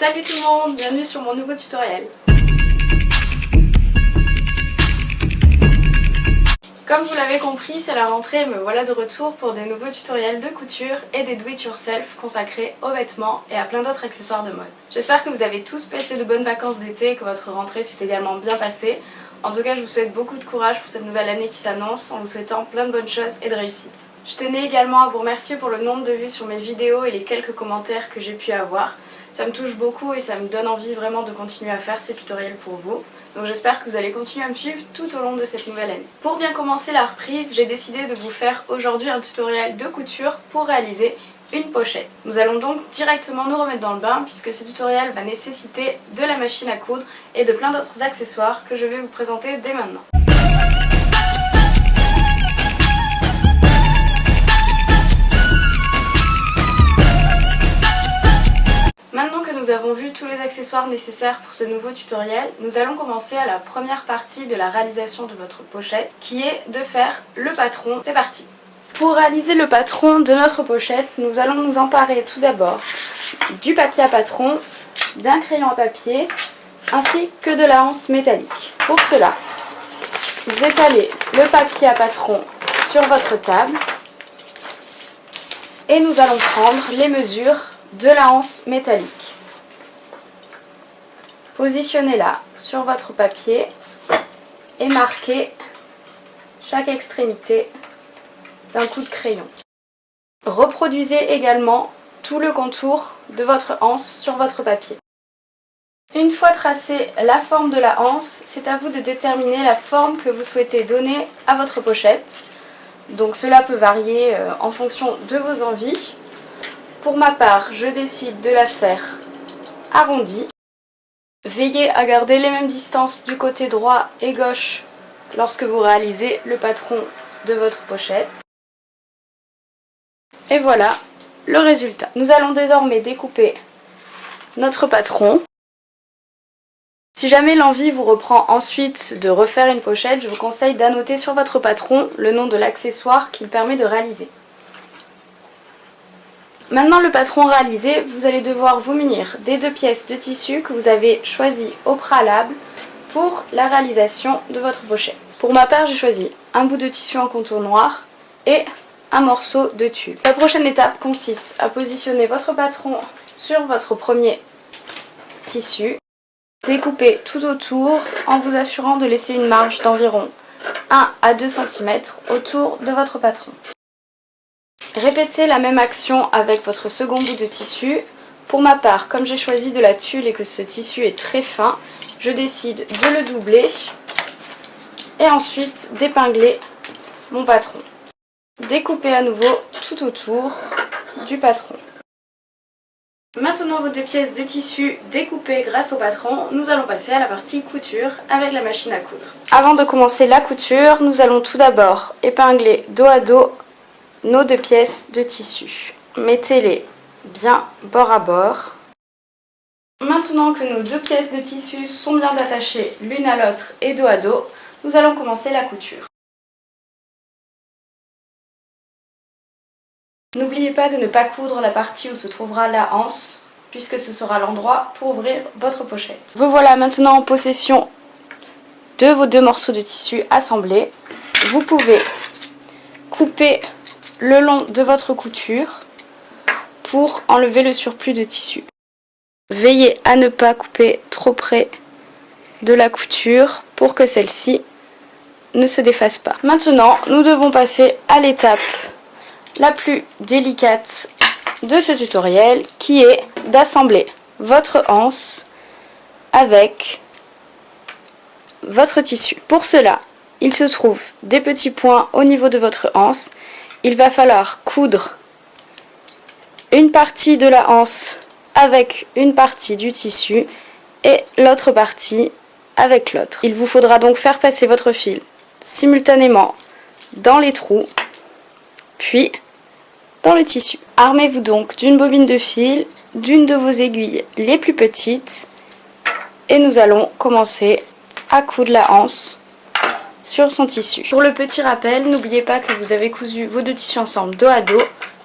Salut tout le monde, bienvenue sur mon nouveau tutoriel. Comme vous l'avez compris, c'est la rentrée et me voilà de retour pour des nouveaux tutoriels de couture et des do-it-yourself consacrés aux vêtements et à plein d'autres accessoires de mode. J'espère que vous avez tous passé de bonnes vacances d'été et que votre rentrée s'est également bien passée. En tout cas, je vous souhaite beaucoup de courage pour cette nouvelle année qui s'annonce en vous souhaitant plein de bonnes choses et de réussite. Je tenais également à vous remercier pour le nombre de vues sur mes vidéos et les quelques commentaires que j'ai pu avoir. Ça me touche beaucoup et ça me donne envie vraiment de continuer à faire ces tutoriels pour vous. Donc j'espère que vous allez continuer à me suivre tout au long de cette nouvelle année. Pour bien commencer la reprise, j'ai décidé de vous faire aujourd'hui un tutoriel de couture pour réaliser une pochette. Nous allons donc directement nous remettre dans le bain puisque ce tutoriel va nécessiter de la machine à coudre et de plein d'autres accessoires que je vais vous présenter dès maintenant. Maintenant que nous avons vu tous les accessoires nécessaires pour ce nouveau tutoriel, nous allons commencer à la première partie de la réalisation de votre pochette, qui est de faire le patron. C'est parti! Pour réaliser le patron de notre pochette, nous allons nous emparer tout d'abord du papier à patron, d'un crayon à papier, ainsi que de la anse métallique. Pour cela, vous étalez le papier à patron sur votre table et nous allons prendre les mesures de la anse métallique. Positionnez-la sur votre papier et marquez chaque extrémité d'un coup de crayon. Reproduisez également tout le contour de votre anse sur votre papier. Une fois tracée la forme de la anse, c'est à vous de déterminer la forme que vous souhaitez donner à votre pochette. Donc cela peut varier en fonction de vos envies. Pour ma part, je décide de la faire arrondie. Veillez à garder les mêmes distances du côté droit et gauche lorsque vous réalisez le patron de votre pochette. Et voilà le résultat. Nous allons désormais découper notre patron. Si jamais l'envie vous reprend ensuite de refaire une pochette, je vous conseille d'annoter sur votre patron le nom de l'accessoire qu'il permet de réaliser. Maintenant le patron réalisé, vous allez devoir vous munir des deux pièces de tissu que vous avez choisies au préalable pour la réalisation de votre pochette. Pour ma part, j'ai choisi un bout de tissu en contour noir et un morceau de tulle. La prochaine étape consiste à positionner votre patron sur votre premier tissu, découper tout autour en vous assurant de laisser une marge d'environ 1 à 2 cm autour de votre patron. Répétez la même action avec votre second bout de tissu. Pour ma part, comme j'ai choisi de la tulle et que ce tissu est très fin, je décide de le doubler et ensuite d'épingler mon patron. Découpez à nouveau tout autour du patron. Maintenant vos deux pièces de tissu découpées grâce au patron, nous allons passer à la partie couture avec la machine à coudre. Avant de commencer la couture, nous allons tout d'abord épingler dos à dos nos deux pièces de tissu. Mettez-les bien bord à bord. Maintenant que nos deux pièces de tissu sont bien attachées l'une à l'autre et dos à dos, nous allons commencer la couture. N'oubliez pas de ne pas coudre la partie où se trouvera la anse, puisque ce sera l'endroit pour ouvrir votre pochette. Vous voilà maintenant en possession de vos deux morceaux de tissu assemblés. Vous pouvez couper le long de votre couture pour enlever le surplus de tissu. Veillez à ne pas couper trop près de la couture pour que celle-ci ne se défasse pas. Maintenant, nous devons passer à l'étape la plus délicate de ce tutoriel qui est d'assembler votre anse avec votre tissu. Pour cela, il se trouve des petits points au niveau de votre anse. Il va falloir coudre une partie de la anse avec une partie du tissu et l'autre partie avec l'autre. Il vous faudra donc faire passer votre fil simultanément dans les trous, puis dans le tissu. Armez-vous donc d'une bobine de fil, d'une de vos aiguilles les plus petites et nous allons commencer à coudre la anse sur son tissu. Pour le petit rappel, n'oubliez pas que vous avez cousu vos deux tissus ensemble dos à dos,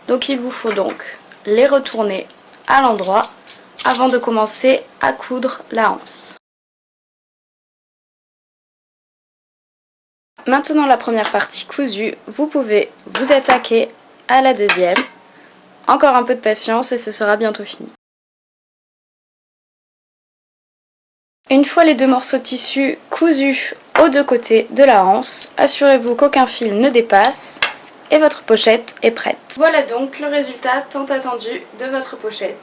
donc il vous faut donc les retourner à l'endroit avant de commencer à coudre la anse. Maintenant la première partie cousue, vous pouvez vous attaquer à la deuxième. Encore un peu de patience et ce sera bientôt fini. Une fois les deux morceaux de tissu cousus aux deux côtés de la anse, assurez-vous qu'aucun fil ne dépasse et votre pochette est prête. Voilà donc le résultat tant attendu de votre pochette.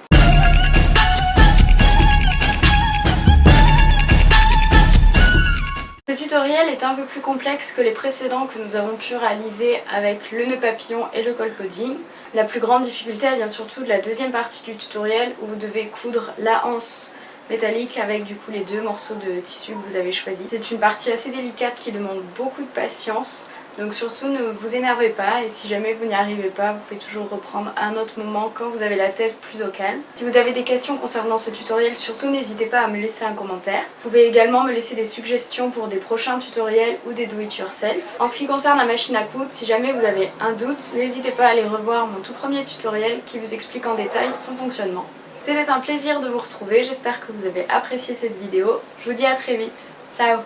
Ce tutoriel est un peu plus complexe que les précédents que nous avons pu réaliser avec le nœud papillon et le col clothing. La plus grande difficulté vient surtout de la deuxième partie du tutoriel où vous devez coudre la anse métallique avec du coup les deux morceaux de tissu que vous avez choisis. C'est une partie assez délicate qui demande beaucoup de patience, donc surtout ne vous énervez pas et si jamais vous n'y arrivez pas, vous pouvez toujours reprendre à un autre moment quand vous avez la tête plus au calme. Si vous avez des questions concernant ce tutoriel, surtout n'hésitez pas à me laisser un commentaire. Vous pouvez également me laisser des suggestions pour des prochains tutoriels ou des do-it-yourself. En ce qui concerne la machine à coudre, si jamais vous avez un doute, n'hésitez pas à aller revoir mon tout premier tutoriel qui vous explique en détail son fonctionnement. C'était un plaisir de vous retrouver, j'espère que vous avez apprécié cette vidéo. Je vous dis à très vite. Ciao!